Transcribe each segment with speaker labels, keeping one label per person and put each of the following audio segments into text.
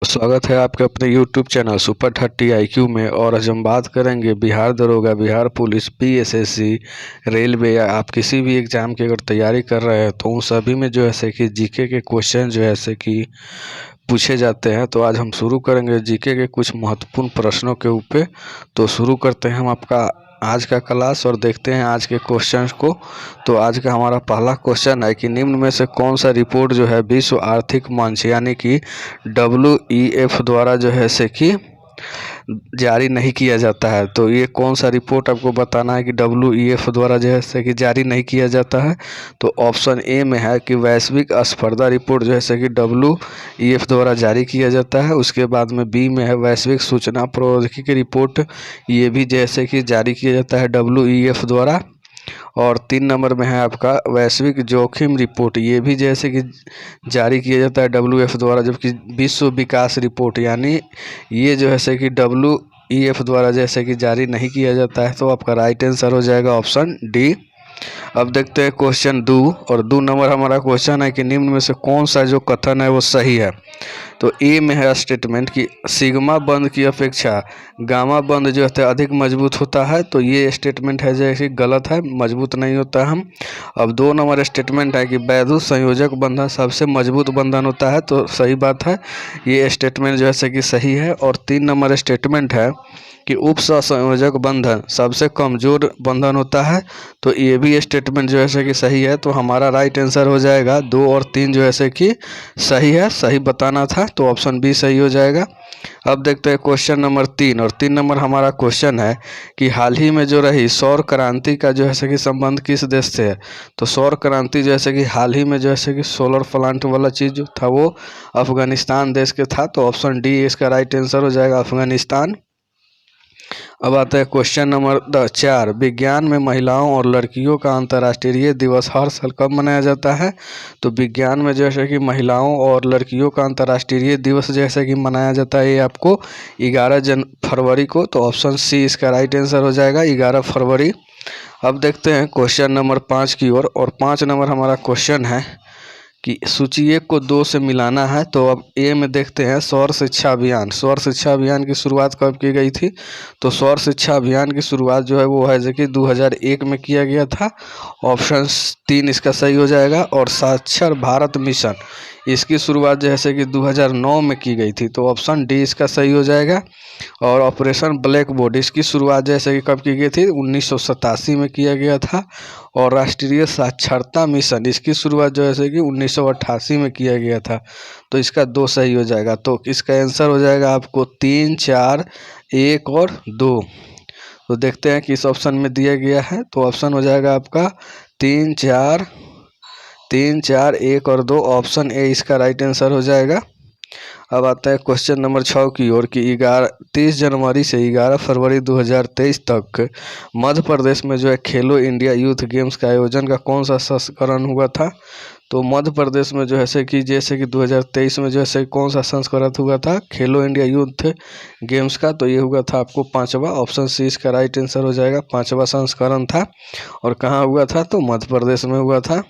Speaker 1: स्वागत है आपके अपने यूट्यूब चैनल सुपर 30 IQ में। और आज हम बात करेंगे बिहार दरोगा, बिहार पुलिस, PSSC, रेलवे या आप किसी भी एग्ज़ाम की अगर तैयारी कर रहे हैं तो उन सभी में जो है कि जीके के क्वेश्चन जो है कि पूछे जाते हैं। तो आज हम शुरू करेंगे जीके के कुछ महत्वपूर्ण प्रश्नों के ऊपर। तो शुरू करते हैं हम आपका आज का क्लास और देखते हैं आज के क्वेश्चंस को। तो आज का हमारा पहला क्वेश्चन है कि निम्न में से कौन सा रिपोर्ट जो है विश्व आर्थिक मंच यानी कि WEF द्वारा जो है से कि जारी नहीं किया जाता है। तो ये कौन सा रिपोर्ट आपको बताना है कि WEF द्वारा जो है से कि जारी नहीं किया जाता है। तो ऑप्शन ए में है कि वैश्विक स्पर्धा रिपोर्ट जो है से कि WEF द्वारा जारी किया जाता है। उसके बाद में बी में है वैश्विक सूचना प्रौद्योगिकी की रिपोर्ट, ये भी जैसे कि जारी किया जाता है WEF द्वारा। और 3 नंबर में है आपका वैश्विक जोखिम रिपोर्ट, ये भी जैसे कि जारी किया जाता है WEF द्वारा। जबकि विश्व विकास रिपोर्ट यानी ये जो है कि WEF द्वारा जैसे कि जारी नहीं किया जाता है। तो आपका राइट आंसर हो जाएगा ऑप्शन डी। अब देखते हैं क्वेश्चन 2 और 2 नंबर हमारा क्वेश्चन है कि निम्न में से कौन सा जो कथन है वो सही है। तो ए में है स्टेटमेंट कि सिग्मा बंध की अपेक्षा गामा बंध जो है अधिक मजबूत होता है। तो ये स्टेटमेंट है जैसे गलत है, मजबूत नहीं होता है हम। अब 2 नंबर स्टेटमेंट है कि वैद्युत संयोजक बंधन सबसे मजबूत बंधन होता है। तो सही बात है, ये स्टेटमेंट जो है कि सही है। और 3 नंबर स्टेटमेंट है कि उप सहसंयोजक बंधन सबसे कमजोर बंधन होता है। तो ये भी स्टेटमेंट जो है कि सही है। तो हमारा राइट आंसर हो जाएगा 2 और 3 जो है कि सही है, सही बताना था। तो ऑप्शन बी सही हो जाएगा। अब देखते हैं क्वेश्चन नंबर 3 और 3 नंबर हमारा क्वेश्चन है कि हाल ही में जो रही सौर क्रांति का जो है कि संबंध किस देश से है। तो सौर क्रांति जैसे कि हाल ही में जो है कि सोलर प्लांट वाला चीज़ जो था वो अफगानिस्तान देश के था। तो ऑप्शन डी इसका राइट आंसर हो जाएगा अफगानिस्तान। अब आता है क्वेश्चन नंबर 4, विज्ञान में महिलाओं और लड़कियों का अंतर्राष्ट्रीय दिवस हर साल कब मनाया जाता है। तो विज्ञान में जैसे कि महिलाओं और लड़कियों का अंतर्राष्ट्रीय दिवस जैसे कि मनाया जाता है ये आपको 11 फरवरी को। तो ऑप्शन सी इसका राइट आंसर हो जाएगा 11 फरवरी। अब देखते हैं क्वेश्चन नंबर 5 की ओर और 5 नंबर हमारा क्वेश्चन है कि सूची 1 को 2 से मिलाना है। तो अब ए में देखते हैं सौर शिक्षा अभियान। सौर शिक्षा अभियान की शुरुआत कब की गई थी। तो सौर शिक्षा अभियान की शुरुआत जो है वो है जो कि 2001 में किया गया था। ऑप्शन 3 इसका सही हो जाएगा। और साक्षर भारत मिशन इसकी शुरुआत जैसे कि 2009 में की गई थी। तो ऑप्शन डी इसका सही हो जाएगा। और ऑपरेशन ब्लैक बोर्ड इसकी शुरुआत जैसे कि कब की गई थी 1987 में किया गया था। और राष्ट्रीय साक्षरता मिशन इसकी शुरुआत जो है कि 1988 में किया गया था। तो इसका 2 सही हो जाएगा। तो इसका आंसर हो जाएगा आपको 3, 4, 1 और 2। तो देखते हैं किस ऑप्शन में दिया गया है। तो ऑप्शन हो जाएगा आपका 3, 4, 1 और 2। ऑप्शन ए इसका राइट आंसर हो जाएगा। अब आता है क्वेश्चन नंबर 6 की ओर कि 30 जनवरी से 11 फरवरी 2023 तक मध्य प्रदेश में जो है खेलो इंडिया यूथ गेम्स का आयोजन का कौन सा संस्करण हुआ था। तो मध्य प्रदेश में जो है कि जैसे कि 2023 में जो है कौन सा संस्करण हुआ था खेलो इंडिया यूथ गेम्स का। तो ये हुआ था आपको 5वां। ऑप्शन सी इसका राइट आंसर हो जाएगा, 5वां संस्करण था। और कहाँ हुआ था तो मध्य प्रदेश में हुआ था।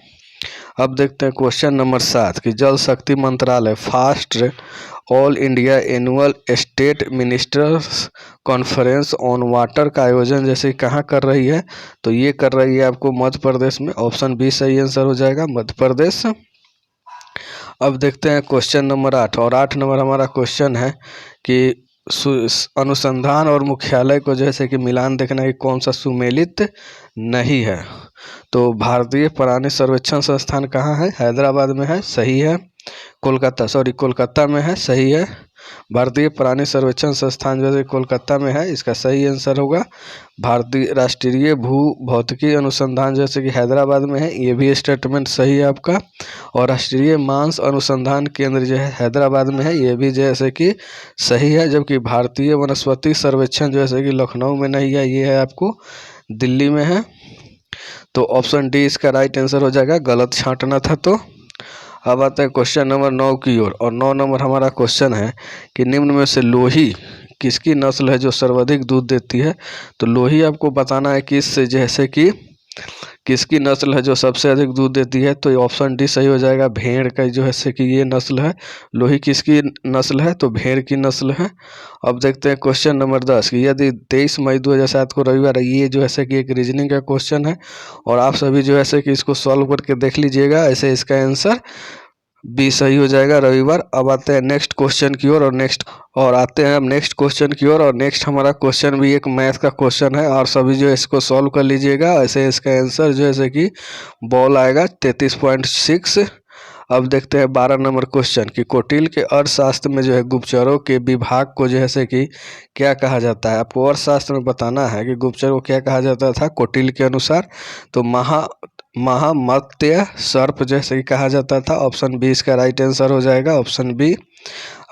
Speaker 1: अब देखते हैं क्वेश्चन नंबर 7 कि जल शक्ति मंत्रालय fast all India annual state ministers conference on water का आयोजन जैसे कहाँ कर रही है। तो ये कर रही है आपको मध्य प्रदेश में। ऑप्शन बी सही आंसर हो जाएगा मध्य प्रदेश। अब देखते हैं क्वेश्चन नंबर 8 और 8 नंबर हमारा क्वेश्चन है कि अनुसंधान और मुख्यालय को जैसे कि मिलान देखना है कि कौन सा सुमेलित नहीं है। तो भारतीय प्राणी सर्वेक्षण संस्थान कहाँ है, हैदराबाद में है, सही है। कोलकाता में है, सही है। भारतीय प्राणी सर्वेक्षण संस्थान जो है कोलकाता में है, इसका सही आंसर होगा। भारतीय राष्ट्रीय भू भौतिकी अनुसंधान जैसे कि हैदराबाद में है, ये भी स्टेटमेंट सही है आपका। और राष्ट्रीय मांस अनुसंधान केंद्र जो है हैदराबाद में है, ये भी जैसे कि सही है। जबकि भारतीय वनस्पति सर्वेक्षण जैसे कि लखनऊ में नहीं है, ये है आपको दिल्ली में है। तो ऑप्शन डी इसका राइट आंसर हो जाएगा, गलत छांटना था। तो अब आता है क्वेश्चन नंबर 9 की ओर और 9 नंबर हमारा क्वेश्चन है कि निम्न में से लोही किसकी नस्ल है जो सर्वाधिक दूध देती है। तो लोही आपको बताना है किस से जैसे कि किसकी नस्ल है जो सबसे अधिक दूध देती है? तो ऑप्शन डी सही हो जाएगा, भेड़ का जो है से कि ये नस्ल है। लोही किसकी नस्ल है? तो भेड़ की नस्ल है। अब देखते हैं क्वेश्चन नंबर 10 कि यदि 23 मई 2007 को रविवार है, ये जो है से कि एक रीजनिंग का क्वेश्चन है और आप सभी जो है से कि इसको सॉल्व करके देख लीजिएगा, ऐसे इसका आंसर बी सही हो जाएगा, रविवार। अब आते हैं नेक्स्ट क्वेश्चन की ओर और आते हैं हम नेक्स्ट क्वेश्चन की ओर और नेक्स्ट हमारा क्वेश्चन भी एक मैथ का क्वेश्चन है और सभी जो है इसको सॉल्व कर लीजिएगा, ऐसे इसका आंसर जो है कि बॉल आएगा 33.6। अब देखते हैं 12 नंबर क्वेश्चन कि कौटिल्य के अर्थशास्त्र में जो है गुप्तचरों के विभाग को जो है कि क्या कहा जाता है? आपको अर्थशास्त्र में बताना है कि गुप्तचर को क्या कहा जाता था कौटिल्य के अनुसार। तो महामत्स्य सर्प जैसे कि कहा जाता था। ऑप्शन बी इसका राइट आंसर हो जाएगा, ऑप्शन बी।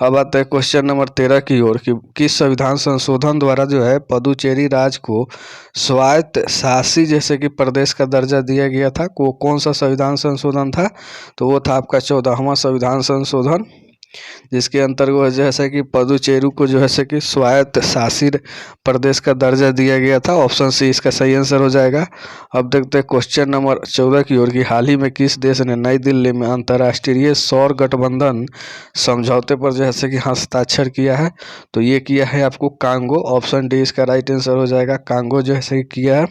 Speaker 1: अब आते हैं क्वेश्चन नंबर 13 की ओर कि किस संविधान संशोधन द्वारा जो है पुदुचेरी राज्य को स्वायत्त शासी जैसे कि प्रदेश का दर्जा दिया गया था? वो कौन सा संविधान संशोधन था? तो वो था आपका 14वां संविधान संशोधन, जिसके अंतर्गत जैसे कि पुदुचेरी को जो है कि स्वायत्त शासित प्रदेश का दर्जा दिया गया था। ऑप्शन सी इसका सही आंसर हो जाएगा। अब देखते हैं क्वेश्चन नंबर 14 की ओर कि हाल ही में किस देश ने नई दिल्ली में अंतर्राष्ट्रीय सौर गठबंधन समझौते पर जैसे कि हस्ताक्षर किया है? तो ये किया है आपको कांगो, ऑप्शन डी इसका राइट आंसर हो जाएगा, कांगो जो है किया है।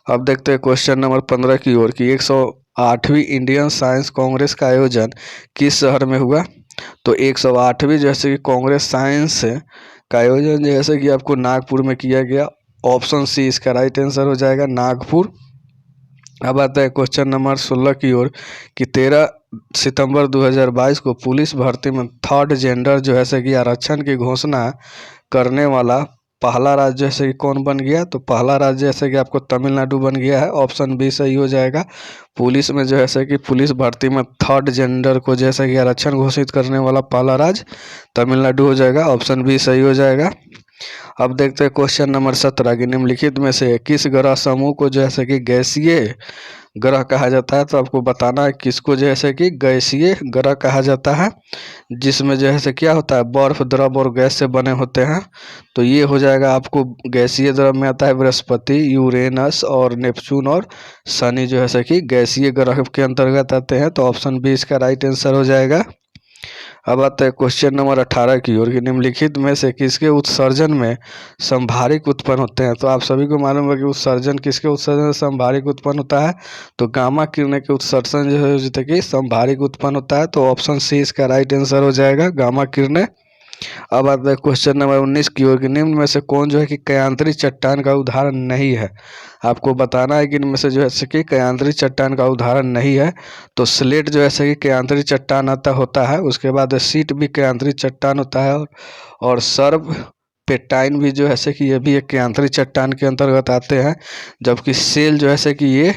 Speaker 1: अब देखते हैं क्वेश्चन नंबर 15 की ओर कि 108वीं इंडियन साइंस कांग्रेस का आयोजन किस शहर में हुआ? तो 108वीं जैसे कि कांग्रेस साइंस का आयोजन जैसे कि आपको नागपुर में किया गया। ऑप्शन सी इसका राइट आंसर हो जाएगा, नागपुर। अब आता है क्वेश्चन नंबर 16 की ओर कि 13 सितंबर 2022 को पुलिस भर्ती में थर्ड जेंडर जो है कि आरक्षण की घोषणा करने वाला पहला राज्य जैसे कि कौन बन गया? तो पहला राज्य जैसे कि आपको तमिलनाडु बन गया है, ऑप्शन बी सही हो जाएगा। पुलिस में जो है कि पुलिस भर्ती में थर्ड जेंडर को जैसे कि आरक्षण घोषित करने वाला पहला राज्य तमिलनाडु हो जाएगा, ऑप्शन बी सही हो जाएगा। अब देखते हैं क्वेश्चन नंबर 17 कि निम्नलिखित में से किस ग्रह समूह को जैसे कि गैसीय ग्रह कहा जाता है? तो आपको बताना है किसको जैसे कि गैसीय ग्रह कहा जाता है, जिसमें जो है क्या होता है बर्फ, द्रव और गैस से बने होते हैं। तो ये हो जाएगा आपको गैसीय द्रव में आता है बृहस्पति, यूरेनस और नेपच्यून और शनि जो है कि गैसीय ग्रह के अंतर्गत आते हैं। तो ऑप्शन बी इसका राइट आंसर हो जाएगा। अब आता है क्वेश्चन नंबर 18 की ओर कि निम्नलिखित में से किसके उत्सर्जन में संभारिक उत्पन्न होते हैं? तो आप सभी को मालूम है कि उत्सर्जन किसके उत्सर्जन से संभारिक उत्पन्न होता है? तो गामा किरणें के उत्सर्जन जो है जैसे कि संभारिक उत्पन्न होता है। तो ऑप्शन सी इसका राइट आंसर हो जाएगा, गामा किरणें। अब आता है क्वेश्चन नंबर 19 की ओर कि निम्न में से कौन जो है कि कयांतरी चट्टान का उदाहरण नहीं है? आपको बताना है कि इनमें से जो है कि कयांतरी चट्टान का उदाहरण नहीं है। तो स्लेट जो है कि कयांतरी चट्टान होता है, उसके बाद सीट भी कयांतरी चट्टान होता है और सर्व पेटाइन भी जो है कि ये भी एक कयांतरी चट्टान के अंतर्गत आते हैं, जबकि सेल जो है कि ये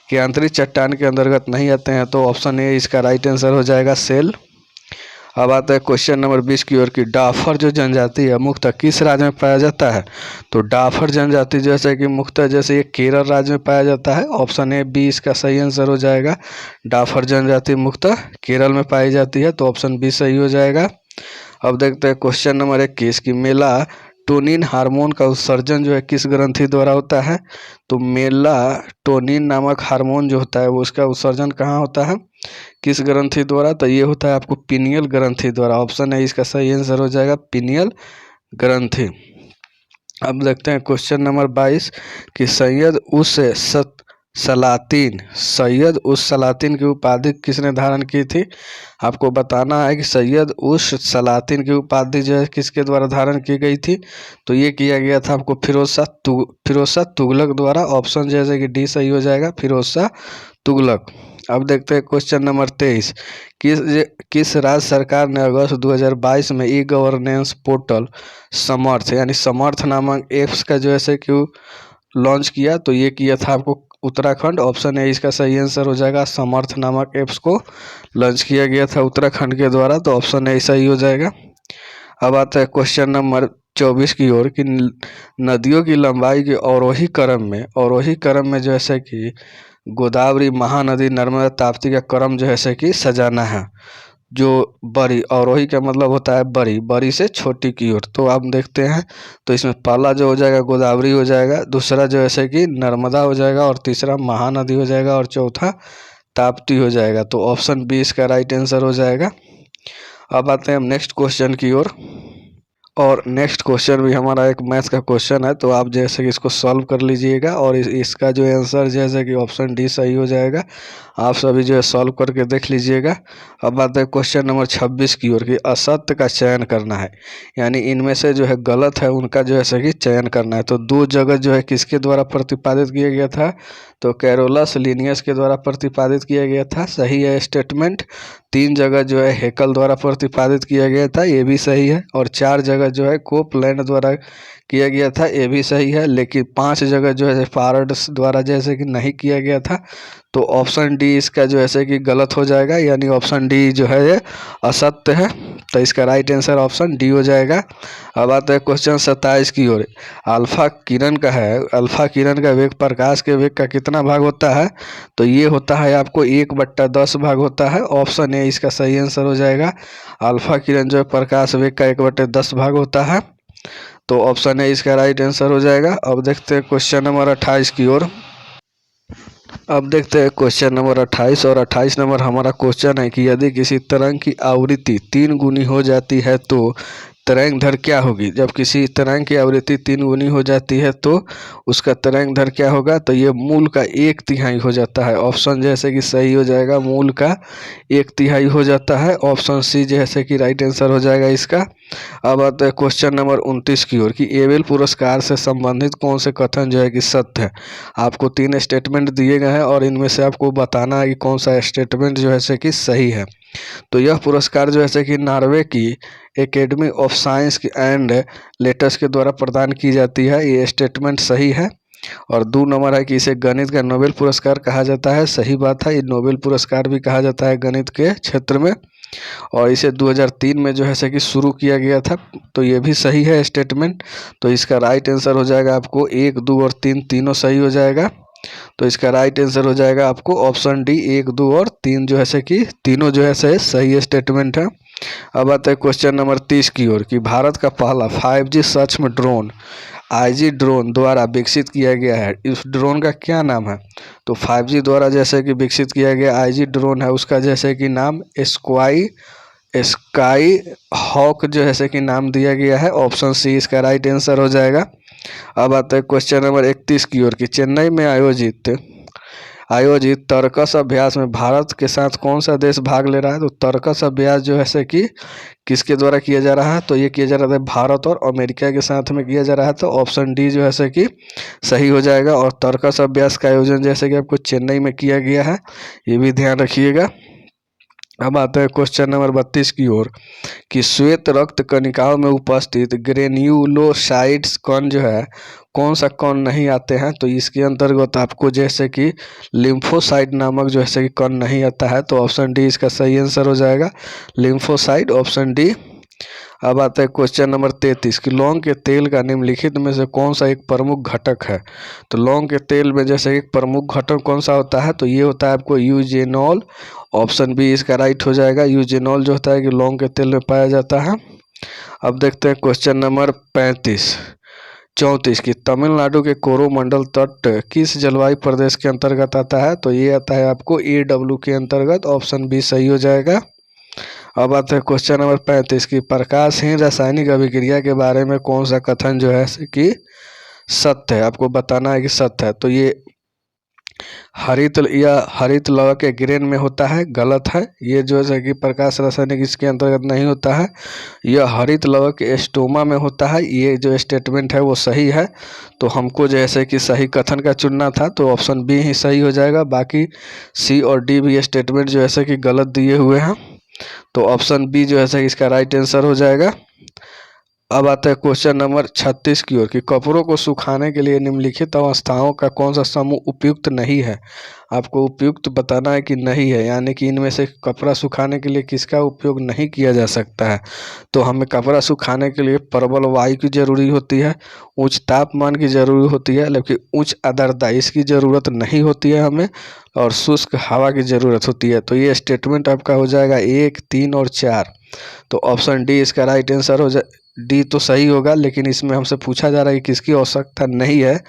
Speaker 1: कयांतरी चट्टान के अंतर्गत नहीं आते हैं। तो ऑप्शन ए इसका राइट आंसर हो जाएगा, सेल। अब आता है क्वेश्चन नंबर 20 की ओर की डाफर जो जनजाति है मुख्यतः किस राज्य में पाया जाता है? तो डाफर जनजाति जैसे कि मुख्यतः जैसे ये केरल राज्य में पाया जाता है, ऑप्शन ए बी इसका सही आंसर हो जाएगा। डाफर जनजाति मुख्यतः केरल में पाई जाती है, तो ऑप्शन बी सही हो जाएगा। अब देखते हैं क्वेश्चन नंबर 21 की मेलाटोनिन हार्मोन का उत्सर्जन जो है किस ग्रंथि द्वारा होता है? तो मेलाटोनिन नामक हार्मोन जो होता है वो उसका उत्सर्जन कहाँ होता है, किस ग्रंथि द्वारा? तो ये होता है आपको पीनियल ग्रंथि द्वारा, ऑप्शन है इसका सही आंसर हो जाएगा, पीनियल ग्रंथि। अब देखते हैं क्वेश्चन नंबर 22 कि सैयद उस सलातीन की उपाधि किसने धारण की थी? आपको बताना है कि सैयद उस सलातीन की उपाधि जो है किसके द्वारा धारण की गई थी? तो ये किया गया था आपको फिरोज शाह तुगलक द्वारा, ऑप्शन जैसे कि डी सही हो जाएगा, फिरोज शाह तुगलक। अब देखते हैं क्वेश्चन नंबर 23 किस राज्य सरकार ने अगस्त 2022 में ई गवर्नेंस पोर्टल समर्थ नामक एप्स का जो है कि लॉन्च किया? तो ये किया था आपको उत्तराखंड, ऑप्शन है इसका सही आंसर हो जाएगा, समर्थ नामक एप्स को लॉन्च किया गया था उत्तराखंड के द्वारा, तो ऑप्शन है सही हो जाएगा। अब आता है क्वेश्चन नंबर 24 की ओर कि नदियों की लंबाई के अवरोही क्रम में जो है कि गोदावरी, महानदी, नर्मदा, ताप्ती का क्रम जो है कि सजाना है। जो बड़ी, अवरोही का मतलब होता है बड़ी, बड़ी से छोटी की ओर। तो आप देखते हैं, तो इसमें पहला जो हो जाएगा गोदावरी हो जाएगा, दूसरा जो ऐसे कि नर्मदा हो जाएगा, और तीसरा महानदी हो जाएगा, और चौथा ताप्ती हो जाएगा। तो ऑप्शन बी इसका राइट आंसर हो जाएगा। अब आते हैं हम नेक्स्ट क्वेश्चन की ओर। और नेक्स्ट क्वेश्चन भी हमारा एक मैथ्स का क्वेश्चन है, तो आप जैसे कि इसको सॉल्व कर लीजिएगा, और इसका जो आंसर जैसे कि ऑप्शन डी सही हो जाएगा। आप सभी जो है सॉल्व करके देख लीजिएगा। अब आते हैं क्वेश्चन नंबर 26 की ओर, कि असत्य का चयन करना है, यानी इनमें से जो है गलत है उनका जो है कि चयन करना है। तो दो जगत जो है किसके द्वारा प्रतिपादित किया गया था, तो कैरोलस लिनियस के द्वारा प्रतिपादित किया गया था, सही है स्टेटमेंट। 3 जगह जो है हेकल द्वारा प्रतिपादित किया गया था, ये भी सही है। और 4 जगह जो है कोपलैंड द्वारा किया गया था, ये भी सही है। लेकिन 5 जगह जो है फारड्स द्वारा जैसे कि नहीं किया गया था। तो ऑप्शन डी इसका जो है कि गलत हो जाएगा, यानी ऑप्शन डी जो है ये असत्य है। तो इसका राइट आंसर ऑप्शन डी हो जाएगा। अब आता है क्वेश्चन 27 की ओर। अल्फा किरण का है, अल्फा किरण का वेग प्रकाश के वेग का कितना भाग होता है, तो ये होता है आपको 1/10 भाग होता है। ऑप्शन ए इसका सही आंसर हो जाएगा। अल्फा किरण जो है प्रकाश वेग का 1/10 भाग होता है। तो ऑप्शन ए इसका राइट आंसर हो जाएगा। अब देखते हैं क्वेश्चन नंबर 28 की ओर। अब देखते हैं क्वेश्चन नंबर 28, और 28 नंबर हमारा क्वेश्चन है कि यदि किसी तरंग की आवृत्ति 3 गुनी हो जाती है तो तरंग दर क्या होगी। जब किसी तरंग की आवृत्ति 3 गुनी हो जाती है तो उसका तरंग दर क्या होगा, तो ये मूल का 1/3 हो जाता है। ऑप्शन जैसे कि सही हो जाएगा, मूल का 1/3 हो जाता है। ऑप्शन सी जैसे कि राइट आंसर हो जाएगा इसका। अब आता है क्वेश्चन नंबर 29 की ओर, कि एबेल पुरस्कार से संबंधित कौन से कथन जो है कि सत्य है। आपको 3 स्टेटमेंट दिए गए हैं, और इनमें से आपको बताना है कि कौन सा स्टेटमेंट जो है कि सही है। तो यह पुरस्कार जो है कि नॉर्वे की academy of science and letters के द्वारा प्रदान की जाती है, ये स्टेटमेंट सही है। और 2 नंबर है कि इसे गणित का नोबेल पुरस्कार कहा जाता है, सही बात है, ये नोबेल पुरस्कार भी कहा जाता है गणित के क्षेत्र में। और इसे 2003 में जो है कि शुरू किया गया था, तो ये भी सही है स्टेटमेंट। तो इसका राइट आंसर हो जाएगा आपको 1, 2 और 3 तीनों सही हो जाएगा। तो इसका राइट आंसर हो जाएगा आपको ऑप्शन डी, 1, 2 और 3 जो है कि तीनों जो है सही स्टेटमेंट है। अब आता है क्वेश्चन नंबर 30 की ओर, कि भारत का पहला 5G सूक्ष्म ड्रोन IG ड्रोन द्वारा विकसित किया गया है, इस ड्रोन का क्या नाम है। तो 5G द्वारा जैसे कि विकसित किया गया IG ड्रोन है, उसका जैसे कि नाम स्काई हॉक जो है कि नाम दिया गया है। ऑप्शन सी इसका राइट आंसर हो जाएगा। अब आता है क्वेश्चन नंबर 31 की ओर, कि चेन्नई में आयोजित तर्कस अभ्यास में भारत के साथ कौन सा देश भाग ले रहा है। तो तर्कस अभ्यास जो है कि किसके द्वारा किया जा रहा है, तो ये किया जा रहा है भारत और अमेरिका के साथ में किया जा रहा है। तो ऑप्शन डी जो है कि सही हो जाएगा। और तर्कस अभ्यास का आयोजन जैसे कि आपको चेन्नई में किया गया है, ये भी ध्यान रखिएगा। अब आता है क्वेश्चन नंबर 32 की ओर, कि श्वेत रक्त कणिकाओं में उपस्थित ग्रेन्युलोसाइड्स कण जो है कौन सा कण नहीं आते हैं। तो इसके अंतर्गत आपको जैसे कि लिम्फोसाइट नामक जो है कि कण नहीं आता है। तो ऑप्शन डी इसका सही आंसर हो जाएगा, लिम्फोसाइट, ऑप्शन डी। अब आता है क्वेश्चन नंबर 33, कि लौंग के तेल का निम्नलिखित में से कौन सा एक प्रमुख घटक है। तो लौंग के तेल में जैसे एक प्रमुख घटक कौन सा होता है, तो ये होता है आपको यूजेनॉल। ऑप्शन बी इसका राइट हो जाएगा, यूजेनॉल जो होता है कि लौंग के तेल में पाया जाता है। अब देखते हैं क्वेश्चन नंबर 34 की तमिलनाडु के कोरोमंडल तट किस जलवायु प्रदेश के अंतर्गत आता है। तो ये आता है आपको AW के अंतर्गत। ऑप्शन बी सही हो जाएगा। अब आता है क्वेश्चन नंबर 35 की प्रकाशहीन रासायनिक अभिक्रिया के बारे में कौन सा कथन जो है कि सत्य है। आपको बताना है कि सत्य है। तो ये हरित लौह के ग्रेन में होता है, गलत है। ये जो है कि प्रकाश रासायनिक इसके अंतर्गत नहीं होता है, यह हरित लौह के स्टोमा में होता है। ये जो स्टेटमेंट है वो सही है। तो हमको जैसे कि सही कथन का चुनना था, तो ऑप्शन बी ही सही हो जाएगा। बाकी सी और डी भी स्टेटमेंट जो है कि गलत दिए हुए हैं। तो ऑप्शन बी जो है इसका राइट आंसर हो जाएगा। अब आता है क्वेश्चन नंबर 36 की ओर कि कपड़ों को सुखाने के लिए निम्नलिखित अवस्थाओं का कौन सा समूह उपयुक्त नहीं है। आपको उपयुक्त बताना है कि नहीं है, यानी कि इनमें से कपड़ा सुखाने के लिए किसका उपयोग नहीं किया जा सकता है। तो हमें कपड़ा सुखाने के लिए प्रबल वायु की जरूरी होती है, उच्च तापमान की जरूरी होती है, लेकिन उच्च आर्द्रता इसकी ज़रूरत नहीं होती है हमें, और शुष्क हवा की ज़रूरत होती है। तो ये स्टेटमेंट आपका हो जाएगा 1, 3 और 4। तो ऑप्शन डी इसका राइट आंसर हो जाए। डी तो सही होगा, लेकिन इसमें हमसे पूछा जा रहा है कि किसकी आवश्यकता नहीं है,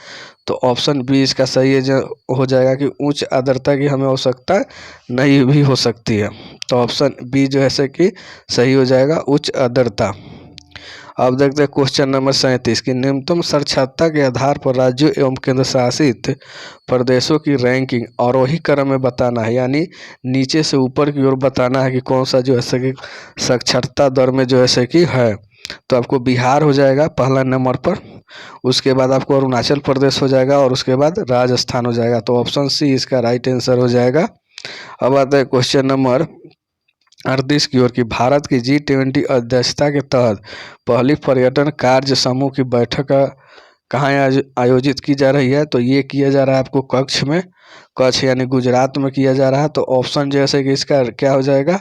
Speaker 1: तो ऑप्शन बी इसका सही है जो हो जाएगा कि उच्च आर्द्रता की हमें आवश्यकता नहीं भी हो सकती है। तो ऑप्शन बी जो है से कि सही हो जाएगा, उच्च आर्द्रता। अब देखते हैं क्वेश्चन नंबर 37 की न्यूनतम साक्षरता के आधार पर राज्यों एवं केंद्र शासित प्रदेशों की रैंकिंग आरोही क्रम में बताना है, यानी नीचे से ऊपर की ओर बताना है कि कौन सा जो है कि साक्षरता दर में जो है कि है। तो आपको बिहार हो जाएगा पहला नंबर पर, उसके बाद आपको अरुणाचल प्रदेश हो जाएगा और उसके बाद राजस्थान हो जाएगा। तो ऑप्शन सी इसका राइट आंसर हो जाएगा। अब आता है क्वेश्चन नंबर 38 की ओर की भारत की G20 अध्यक्षता के तहत पहली पर्यटन कार्य समूह की बैठक कहाँ आयोजित की जा रही है। तो ये किया जा रहा है आपको कच्छ में, कच्छ यानी गुजरात में किया जा रहा है। तो ऑप्शन जैसे कि इसका क्या हो जाएगा,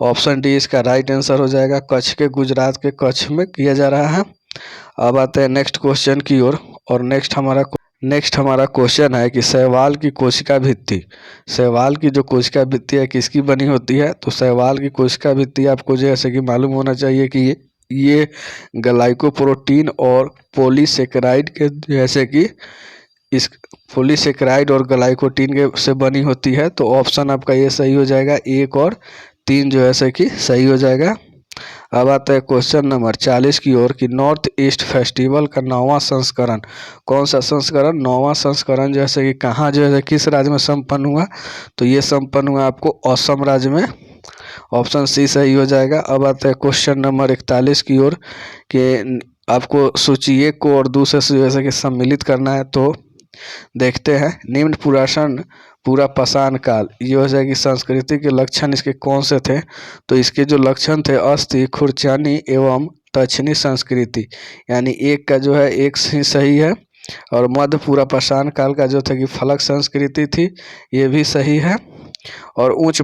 Speaker 1: ऑप्शन डी इसका राइट आंसर हो जाएगा, कच्छ के गुजरात के कच्छ में किया जा रहा है। अब आते हैं नेक्स्ट क्वेश्चन की ओर, और नेक्स्ट हमारा क्वेश्चन है कि शैवाल की कोशिका भित्ति, शैवाल की जो कोशिका भित्ति है किसकी बनी होती है। तो शैवाल की कोशिका भित्ति आपको जैसे कि मालूम होना चाहिए कि ये ग्लाइकोप्रोटीन और पॉलीसेकेराइड के जैसे कि इस पॉलीसेकेराइड और ग्लाइकोटीन के से बनी होती है। तो ऑप्शन आपका ये सही हो जाएगा, 1 और 3 जो है कि सही हो जाएगा। अब आता है क्वेश्चन नंबर 40 की ओर कि नॉर्थ ईस्ट फेस्टिवल का 9वां संस्करण, कौन सा संस्करण, 9वां संस्करण जैसे कि कहाँ जो है किस राज्य में संपन्न हुआ। तो ये संपन्न हुआ आपको असम राज्य में, ऑप्शन सी सही हो जाएगा। अब आता है क्वेश्चन नंबर 41 की ओर कि आपको सूची 1 को और दूसरे से जैसे कि सम्मिलित करना है। तो देखते हैं, निम्न पूरा पाषाण काल ये हो जाएगी संस्कृति के लक्षण इसके कौन से थे। तो इसके जो लक्षण थे अस्थि, खुरचानी एवं दक्षिणी संस्कृति, यानी एक का जो है एक ही सही है। और मध्य पूरा पाषाण काल का जो था कि फलक संस्कृति थी, ये भी सही है। और उच्च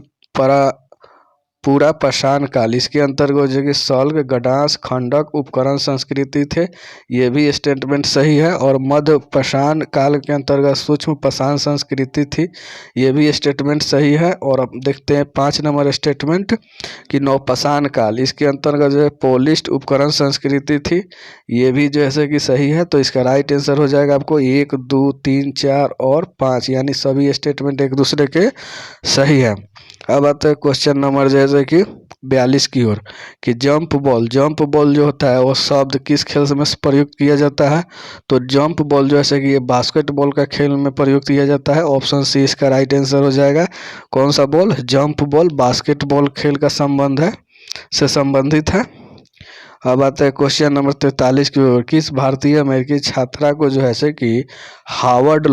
Speaker 1: पूरा पाषाण काल इसके अंतर्गत जो कि शल्क, गडांस, खंडक, उपकरण संस्कृति थे, ये भी स्टेटमेंट सही है। और मध्य पाषाण काल के अंतर्गत सूक्ष्म पाषाण संस्कृति थी, ये भी स्टेटमेंट सही है। और अब देखते हैं 5 नंबर स्टेटमेंट कि नवपाषाण काल इसके अंतर्गत जो है पोलिस्ट उपकरण संस्कृति थी, ये भी जैसे कि सही है। तो इसका राइट आंसर हो जाएगा आपको 1, 2, 3, 4 और 5, यानी सभी स्टेटमेंट एक दूसरे के सही है। अब आता है क्वेश्चन नंबर जैसे कि 42 की ओर कि जंप बॉल जो होता है वो शब्द किस खेल में प्रयुक्त किया जाता है। तो जंप बॉल जो है कि ये बास्केटबॉल का खेल में प्रयुक्त किया जाता है, ऑप्शन सी इसका राइट आंसर हो जाएगा। कौन सा बॉल, जंप बॉल बास्केटबॉल खेल का संबंध है से संबंधित है। अब आता है क्वेश्चन नंबर 43 की ओर, किस भारतीय अमेरिकी छात्रा को जो है कि हार्वर्ड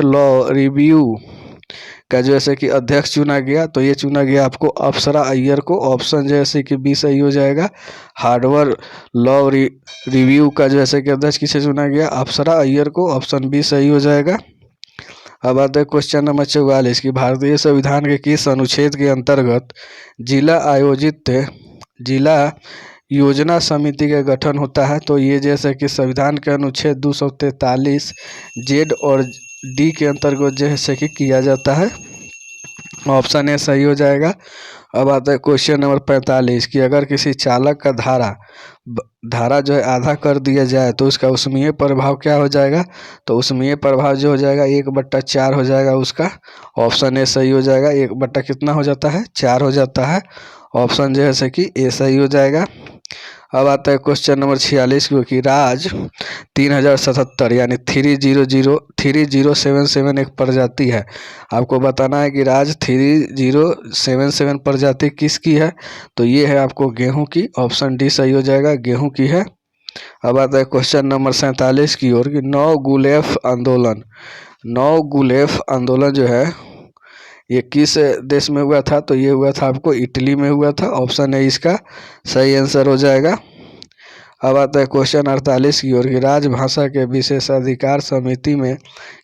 Speaker 1: लॉ रिव्यू का जैसे कि अध्यक्ष चुना गया। तो ये चुना गया आपको अप्सरा अय्यर को, ऑप्शन जैसे कि बी सही हो जाएगा। हार्वर्ड लॉ रिव्यू का जैसे कि अध्यक्ष किसे चुना गया, अप्सरा अय्यर को, ऑप्शन बी सही हो जाएगा। अब आता है क्वेश्चन नंबर 44 की भारतीय संविधान के किस अनुच्छेद के अंतर्गत जिला योजना समिति का गठन होता है। तो ये जैसे कि संविधान के अनुच्छेद 243 जेड और डी के अंतर्गत जैसे कि किया जाता है, ऑप्शन ए सही हो जाएगा। अब आता है क्वेश्चन नंबर 45 कि अगर किसी चालक का धारा जो है आधा कर दिया जाए तो उसका ऊष्मीय प्रभाव क्या हो जाएगा। तो ऊष्मीय प्रभाव जो हो जाएगा 1/4 हो जाएगा उसका, ऑप्शन ए सही हो जाएगा। 1/ कितना हो जाता है, 4 हो जाता है, ऑप्शन जो है कि ए सही हो जाएगा। अब आता है क्वेश्चन नंबर 46 की राज 3077 यानी 3077 एक प्रजाति है। आपको बताना है कि राज 3077 प्रजाति किसकी है। तो ये है आपको गेहूं की, ऑप्शन डी सही हो जाएगा, गेहूं की है। अब आता है क्वेश्चन नंबर 47 की ओर कि नौ गुलेफ आंदोलन जो है ये किस देश में हुआ था? तो ये हुआ था आपको इटली में हुआ था। ऑप्शन ए इसका सही आंसर हो जाएगा। अब आता है क्वेश्चन 48 की ओर, राजभाषा के विशेषाधिकार समिति में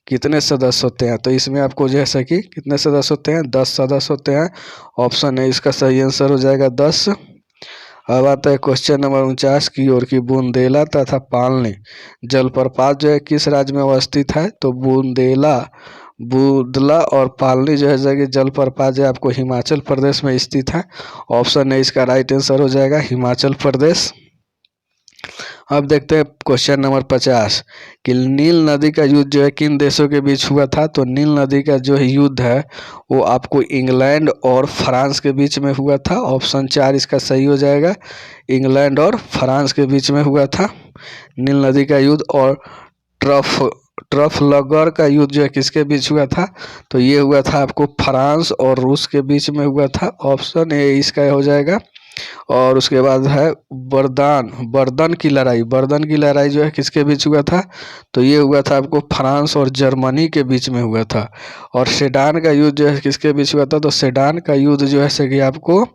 Speaker 1: कितने सदस्य होते हैं? तो इसमें आपको जैसे कि कितने सदस्य होते हैं? 10 सदस्य होते हैं। ऑप्शन ए इसका सही आंसर हो जाएगा 10। अब आता है क्वेश्चन नंबर 49 की ओर, की बुंदेला तथा पालनी जलप्रपात जो है किस राज्य में अवस्थित है? तो बुदला और पालनी जो है कि जलप्रपात जो है आपको हिमाचल प्रदेश में स्थित है। ऑप्शन ए इसका राइट आंसर हो जाएगा हिमाचल प्रदेश। अब देखते हैं क्वेश्चन नंबर 50 कि नील नदी का युद्ध जो है किन देशों के बीच हुआ था? तो नील नदी का जो युद्ध है वो आपको इंग्लैंड और फ्रांस के बीच में हुआ था। ऑप्शन 4 इसका सही हो जाएगा, इंग्लैंड और फ्रांस के बीच में हुआ था नील नदी का युद्ध। और ट्रफलगर का युद्ध जो है किसके बीच हुआ था? तो ये हुआ था आपको फ्रांस और रूस के बीच में हुआ था। ऑप्शन ए इसका हो जाएगा। और उसके बाद है बर्दन की लड़ाई जो है किसके बीच हुआ था? तो ये हुआ था आपको फ्रांस और जर्मनी के बीच में हुआ था। और सेडान का युद्ध जो है किसके बीच हुआ था? तो सेडान का युद्ध जो है कि आपको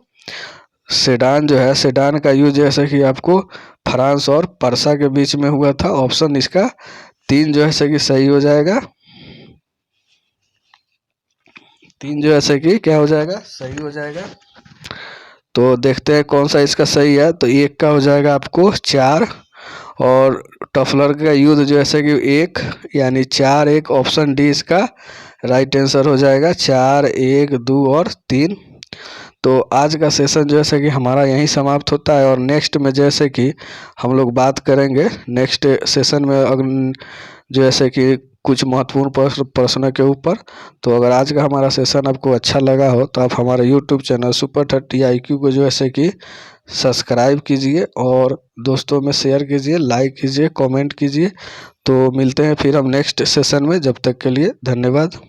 Speaker 1: सेडान का युद्ध जैसे कि आपको फ्रांस और पर्सा के बीच में हुआ था। ऑप्शन इसका 3 जो है कि सही हो जाएगा। 3 जो है कि क्या हो जाएगा? सही हो जाएगा। तो देखते हैं कौन सा इसका सही है। तो 1 का हो जाएगा आपको 4। और टफलर का युद्ध जो है कि 1 यानी 4-1। ऑप्शन डी इसका राइट आंसर हो जाएगा। 4, 1, 2 और 3। तो आज का सेशन जो है कि हमारा यहीं समाप्त होता है। और नेक्स्ट में जैसे कि हम लोग बात करेंगे नेक्स्ट सेशन में जो है कि कुछ महत्वपूर्ण प्रश्नों के ऊपर। तो अगर आज का हमारा सेशन आपको अच्छा लगा हो तो आप हमारे यूट्यूब चैनल सुपर 30 IQ को जो है कि सब्सक्राइब कीजिए और दोस्तों में शेयर कीजिए, लाइक कीजिए, कमेंट कीजिए। तो मिलते हैं फिर हम नेक्स्ट सेशन में। जब तक के लिए धन्यवाद।